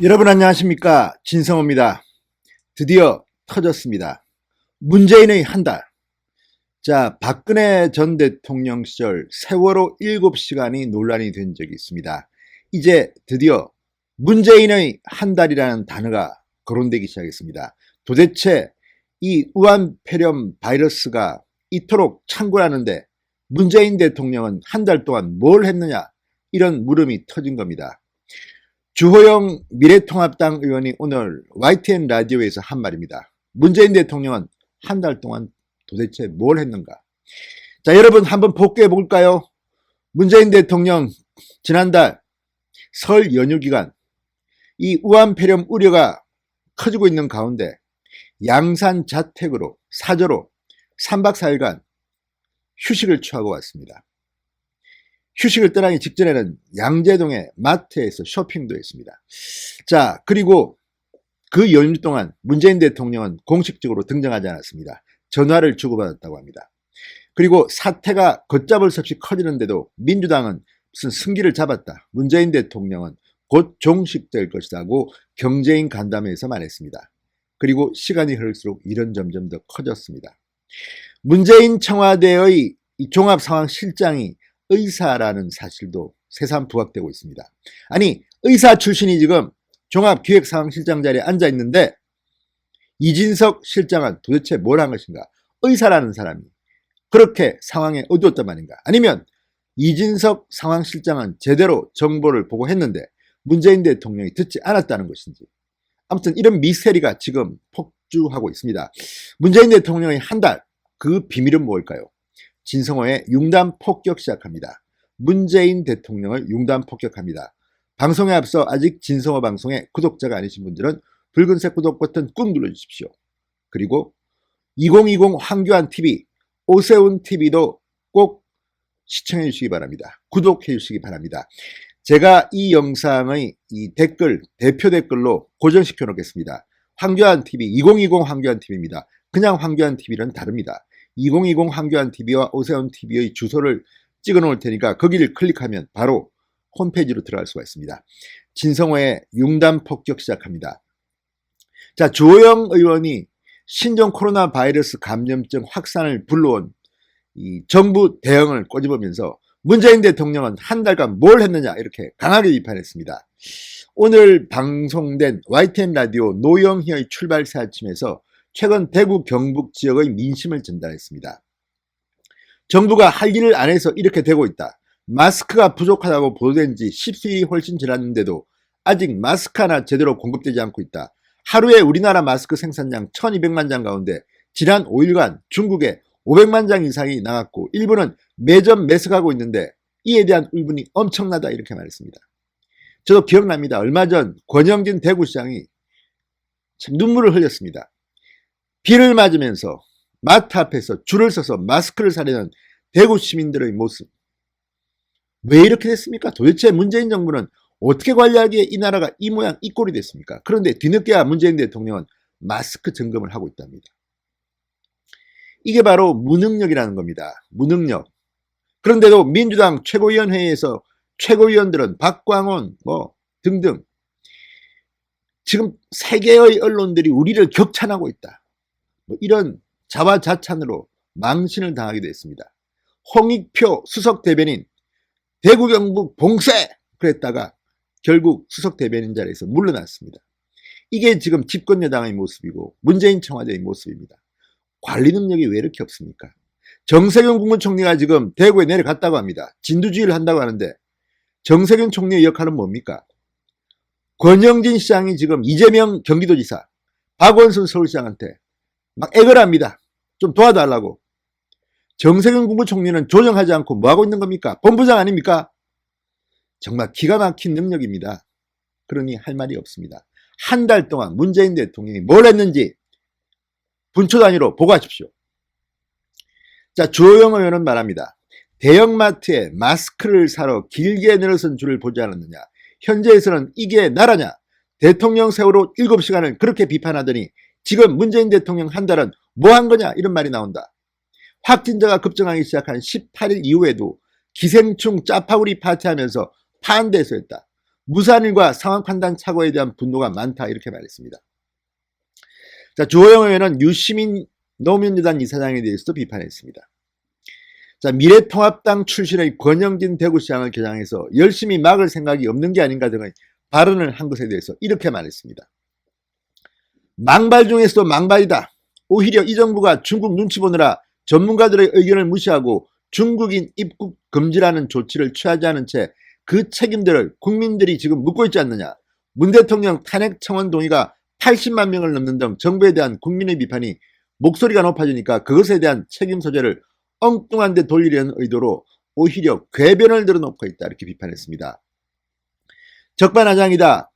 여러분 안녕하십니까, 진성호입니다. 드디어 터졌습니다. 문재인의 한 달. 자, 박근혜 전 대통령 시절 세월호 7시간이 논란이 된 적이 있습니다. 이제 드디어 문재인의 한 달이라는 단어가 거론되기 시작했습니다. 도대체 이 우한폐렴 바이러스가 이토록 창궐하는데 문재인 대통령은 한 달 동안 뭘 했느냐, 이런 물음이 터진 겁니다. 주호영 미래통합당 의원이 오늘 YTN 라디오에서 한 말입니다. 문재인 대통령은 한 달 동안 도대체 뭘 했는가? 자, 여러분 한번 복귀해 볼까요? 문재인 대통령 지난달 설 연휴 기간 이 우한폐렴 우려가 커지고 있는 가운데 양산 자택으로 사저로 3박 4일간 휴식을 취하고 왔습니다. 휴식을 떠나기 직전에는 양재동의 마트에서 쇼핑도 했습니다. 자, 그리고 그 연휴 동안 문재인 대통령은 공식적으로 등장하지 않았습니다. 전화를 주고받았다고 합니다. 그리고 사태가 걷잡을 수 없이 커지는데도 민주당은 무슨 승기를 잡았다, 문재인 대통령은 곧 종식될 것이라고 경제인 간담회에서 말했습니다. 그리고 시간이 흐를수록 일은 점점 더 커졌습니다. 문재인 청와대의 종합상황실장이 의사라는 사실도 새삼 부각되고 있습니다. 아니, 의사 출신이 지금 종합기획상황실장 자리에 앉아 있는데 이진석 실장은 도대체 뭘 한 것인가? 의사라는 사람이 그렇게 상황에 어두웠단 말인가? 아니면 이진석 상황실장은 제대로 정보를 보고 했는데 문재인 대통령이 듣지 않았다는 것인지. 아무튼 이런 미스테리가 지금 폭주하고 있습니다. 문재인 대통령의 한 달, 그 비밀은 뭘까요? 진성호의 융단 폭격 시작합니다. 문재인 대통령을 융단 폭격합니다. 방송에 앞서 아직 진성호 방송의 구독자가 아니신 분들은 붉은색 구독 버튼 꾹 눌러주십시오. 그리고 2020 황교안 TV, 오세훈 TV도 꼭 시청해 주시기 바랍니다. 구독해 주시기 바랍니다. 제가 이 영상의 이 댓글, 대표 댓글로 고정시켜 놓겠습니다. 황교안 TV, 2020 황교안 TV입니다. 그냥 황교안 TV는 다릅니다. 2020 황교안 TV와 오세훈 TV의 주소를 찍어 놓을 테니까 거기를 클릭하면 바로 홈페이지로 들어갈 수가 있습니다. 진성호의 융단 폭격 시작합니다. 자, 주호영 의원이 신종 코로나 바이러스 감염증 확산을 불러온 이 정부 대응을 꼬집으면서 문재인 대통령은 한 달간 뭘 했느냐, 이렇게 강하게 비판했습니다. 오늘 방송된 YTN 라디오 노영희의 출발새 아침에서 최근 대구 경북 지역의 민심을 전달했습니다. 정부가 할 일을 안 해서 이렇게 되고 있다. 마스크가 부족하다고 보도된 지 10수일이 훨씬 지났는데도 아직 마스크 하나 제대로 공급되지 않고 있다. 하루에 우리나라 마스크 생산량 1200만 장 가운데 지난 5일간 중국에 500만 장 이상이 나갔고 일부는 매점 매석하고 있는데 이에 대한 울분이 엄청나다, 이렇게 말했습니다. 저도 기억납니다. 얼마 전 권영진 대구시장이 참 눈물을 흘렸습니다. 비를 맞으면서 마트 앞에서 줄을 서서 마스크를 사려는 대구 시민들의 모습. 왜 이렇게 됐습니까? 도대체 문재인 정부는 어떻게 관리하기에 이 나라가 이 모양 이 꼴이 됐습니까? 그런데 뒤늦게야 문재인 대통령은 마스크 점검을 하고 있답니다. 이게 바로 무능력이라는 겁니다. 무능력. 그런데도 민주당 최고위원회의에서 최고위원들은 박광온 등등 지금 세계의 언론들이 우리를 격찬하고 있다, 이런 자화자찬으로 망신을 당하기도 했습니다. 홍익표 수석 대변인 대구 경북 봉쇄 그랬다가 결국 수석 대변인 자리에서 물러났습니다. 이게 지금 집권 여당의 모습이고 문재인 청와대의 모습입니다. 관리 능력이 왜 이렇게 없습니까? 정세균 국무총리가 지금 대구에 내려갔다고 합니다. 진두지휘를 한다고 하는데 정세균 총리의 역할은 뭡니까? 권영진 시장이 지금 이재명 경기도지사, 박원순 서울시장한테 막 애걸 합니다. 좀 도와달라고. 정세균 국무총리는 조정하지 않고 뭐하고 있는 겁니까? 본부장 아닙니까? 정말 기가 막힌 능력입니다. 그러니 할 말이 없습니다. 한 달 동안 문재인 대통령이 뭘 했는지 분초 단위로 보고하십시오. 자, 주호영 의원은 말합니다. 대형마트에 마스크를 사러 길게 늘어선 줄을 보지 않았느냐. 현재에서는 이게 나라냐. 대통령 세월호 7시간을 그렇게 비판하더니 지금 문재인 대통령 한 달은 뭐 한 거냐, 이런 말이 나온다. 확진자가 급증하기 시작한 18일 이후에도 기생충 짜파구리 파티하면서 파한대에서 했다. 무사한 일과 상황 판단 착오에 대한 분노가 많다 이렇게 말했습니다. 자, 주호영 의원은 유시민 노무현재단 이사장에 대해서도 비판했습니다. 자, 미래통합당 출신의 권영진 대구시장을 겨냥해서 열심히 막을 생각이 없는 게 아닌가 등의 발언을 한 것에 대해서 이렇게 말했습니다. 망발 중에서도 망발이다. 오히려 이 정부가 중국 눈치 보느라 전문가들의 의견을 무시하고 중국인 입국 금지라는 조치를 취하지 않은 채 그 책임들을 국민들이 지금 묻고 있지 않느냐. 문 대통령 탄핵 청원 동의가 80만 명을 넘는 등 정부에 대한 국민의 비판이 목소리가 높아지니까 그것에 대한 책임 소재를 엉뚱한 데 돌리려는 의도로 오히려 궤변을 늘어놓고 있다 이렇게 비판했습니다. 적반하장이다.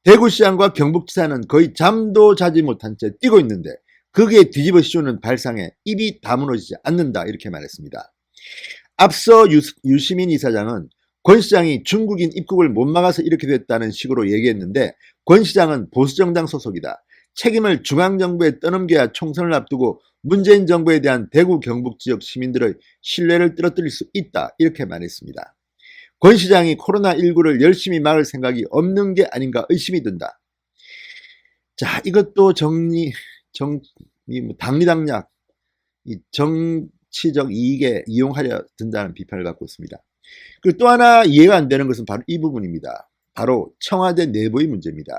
대구시장과 경북지사는 거의 잠도 자지 못한 채 뛰고 있는데 거기에 뒤집어 씌우는 발상에 입이 다무너지지 않는다 이렇게 말했습니다. 앞서 유시민 이사장은 권 시장이 중국인 입국을 못 막아서 이렇게 됐다는 식으로 얘기했는데 권 시장은 보수정당 소속이다. 책임을 중앙정부에 떠넘겨야 총선을 앞두고 문재인 정부에 대한 대구 경북 지역 시민들의 신뢰를 떨어뜨릴 수 있다 이렇게 말했습니다. 권 시장이 코로나19를 열심히 막을 생각이 없는 게 아닌가 의심이 든다. 자, 이것도 당리당략, 정치적 이익에 이용하려 든다는 비판을 갖고 있습니다. 그리고 또 하나 이해가 안 되는 것은 바로 이 부분입니다. 바로 청와대 내부의 문제입니다.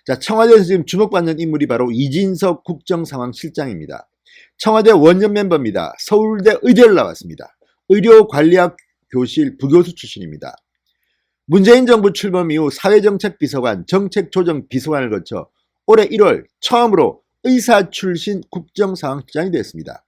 자, 청와대에서 지금 주목받는 인물이 바로 이진석 국정상황실장입니다. 청와대 원년 멤버입니다. 서울대 의대를 나왔습니다. 의료관리학 교실 부교수 출신입니다. 문재인 정부 출범 이후 사회정책비서관, 정책조정비서관을 거쳐 올해 1월 처음으로 의사 출신 국정상황실장이 됐습니다.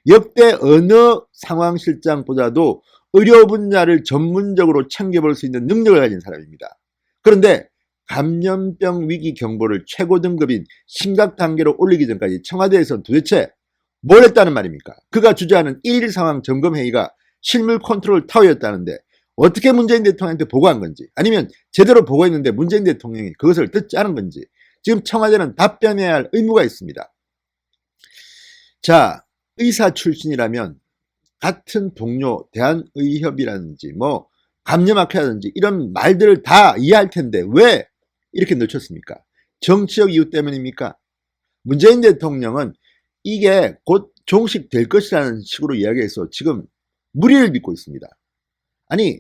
역대 어느 상황실장보다도 의료 분야를 전문적으로 챙겨볼 수 있는 능력을 가진 사람입니다. 그런데 감염병 위기 경보를 최고 등급인 심각 단계로 올리기 전까지 청와대에서는 도대체 뭘 했다는 말입니까? 그가 주재하는 1일 상황 점검회의가 실물 컨트롤 타워였다는데 어떻게 문재인 대통령한테 보고한 건지 아니면 제대로 보고했는데 문재인 대통령이 그것을 듣지 않은 건지 지금 청와대는 답변해야 할 의무가 있습니다. 자, 의사 출신이라면 같은 동료, 대한의협이라든지 감염학회라든지 이런 말들을 다 이해할 텐데 왜 이렇게 늦췄습니까? 정치적 이유 때문입니까? 문재인 대통령은 이게 곧 종식될 것이라는 식으로 이야기해서 지금 무리를 빚고 있습니다. 아니,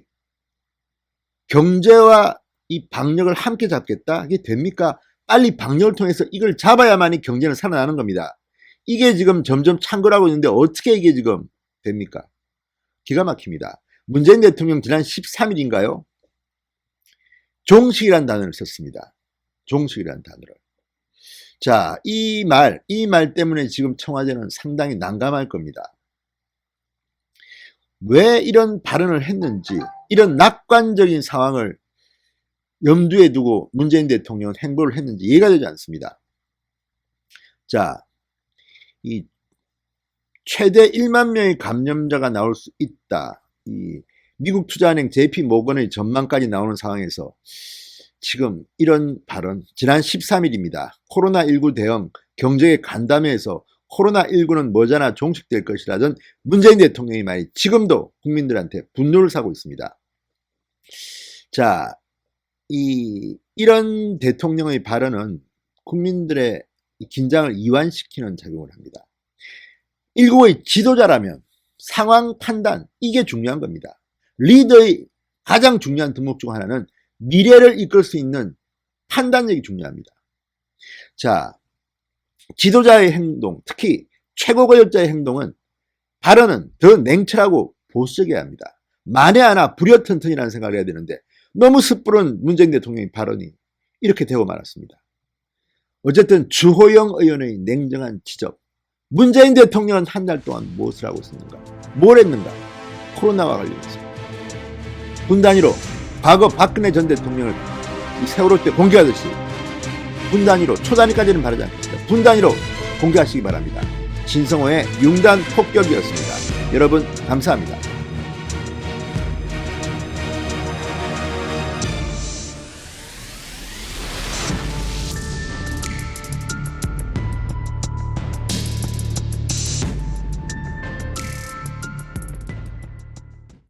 경제와 이 방역을 함께 잡겠다? 이게 됩니까? 빨리 방역을 통해서 이걸 잡아야만이 경제는 살아나는 겁니다. 이게 지금 점점 창궐하고 있는데 어떻게 이게 지금 됩니까? 기가 막힙니다. 문재인 대통령 지난 13일인가요? 종식이라는 단어를 썼습니다. 종식이라는 단어를. 자, 이 말 때문에 지금 청와대는 상당히 난감할 겁니다. 왜 이런 발언을 했는지, 이런 낙관적인 상황을 염두에 두고 문재인 대통령은 행보를 했는지 이해가 되지 않습니다. 자, 이 최대 1만 명의 감염자가 나올 수 있다. 이 미국 투자은행 JP 모건의 전망까지 나오는 상황에서 지금 이런 발언, 지난 13일입니다. 코로나19 대응 경제의 간담회에서 코로나19는 머지않아 종식될 것이라던 문재인 대통령의 말이 지금도 국민들한테 분노를 사고 있습니다. 자, 이런 대통령의 발언은 국민들의 긴장을 이완시키는 작용을 합니다. 일국의 지도자라면 상황 판단, 이게 중요한 겁니다. 리더의 가장 중요한 덕목 중 하나는 미래를 이끌 수 있는 판단력이 중요합니다. 자, 지도자의 행동, 특히 최고 권력자의 행동은 발언은 더 냉철하고 보수적이어야 합니다. 만에 하나 불효튼튼이라는 생각을 해야 되는데 너무 섣부른 문재인 대통령의 발언이 이렇게 되고 말았습니다. 어쨌든 주호영 의원의 냉정한 지적, 문재인 대통령은 한 달 동안 무엇을 하고 있었는가? 뭘 했는가? 코로나와 관련해서 분 단위로 과거 박근혜 전 대통령을 이 세월호 때 공개하듯이 분 단위로, 초 단위까지는 바라지 않겠습니다. 분 단위로 공개하시기 바랍니다. 진성호의 융단 폭격이었습니다. 여러분 감사합니다.